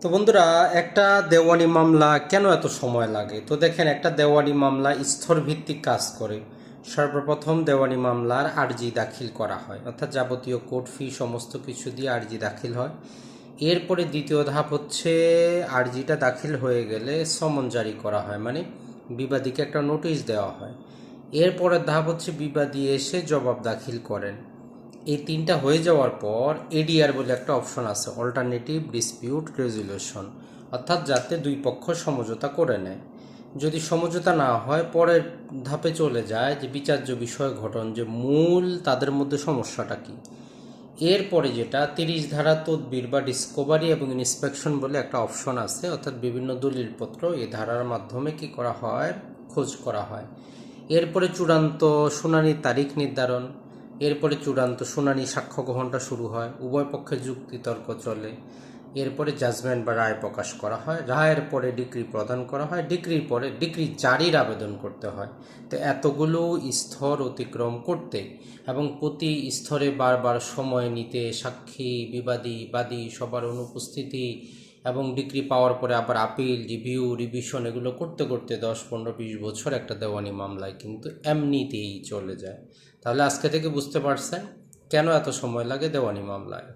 তো বন্ধুরা, একটা দেওয়ানি মামলা কেন এত সময় লাগে? তো দেখেন, একটা দেওয়ানি মামলা স্তরভিত্তিক কাজ করে। সর্বপ্রথম দেওয়ানি মামলার আর্জি দাখিল করা হয়, অর্থাৎ যাবতীয় কোর্ট ফি সমস্ত কিছু দিয়ে আর্জি দাখিল হয়। এরপরে দ্বিতীয় ধাপ হচ্ছে, আর্জিটা দাখিল হয়ে গেলে সমন জারি করা হয়, মানে বিবাদীকে একটা নোটিশ দেওয়া হয়। এরপরের ধাপ হচ্ছে বিবাদী এসে জবাব দাখিল করেন। এই তিনটা হয়ে যাওয়ার পর এডিআর বলে একটা অপশন আছে, অল্টারনেটিভ ডিসপিউট রেজলিউশন, অর্থাৎ যাতে দুই পক্ষ সমঝোতা করে নেয়। যদি সমঝোতা না হয়, পরের ধাপে চলে যায় যে বিচার্য বিষয় গঠন, যে মূল তাদের মধ্যে সমস্যাটা কী। এরপরে যেটা 30 ধারা তদবির বা ডিসকভারি এবং ইন্সপেকশন বলে একটা অপশন আছে, অর্থাৎ বিভিন্ন দলিলপত্র এই ধারার মাধ্যমে কি করা হয়, খোঁজ করা হয়। এরপরে চূড়ান্ত শুনানির তারিখ নির্ধারণ। এরপরে চূড়ান্ত শুনানি সাক্ষ্য গ্রহণটা শুরু হয়, উভয় পক্ষের যুক্তিতর্ক চলে। এরপরে জাজমেন্ট বা রায় প্রকাশ করা হয়, রায়ের পরে ডিক্রি প্রদান করা হয়, ডিক্রির পরে ডিক্রি জারির আবেদন করতে হয়। তো এতগুলো স্তর অতিক্রম করতে এবং প্রতি স্তরে বারবার সময় নিতে, সাক্ষী, বিবাদী, বাদী সবার অনুপস্থিতি এবং ডিগ্রি পাওয়ার পরে আবার আপিল, রিভিউ, রিভিশন এগুলো করতে করতে 10, 15, 20 বছর একটা দেওয়ানি মামলায় কিন্তু এমনিতেই চলে যায়। তাহলে আজকে থেকে বুঝতে পারছেন কেন এত সময় লাগে দেওয়ানি মামলায়।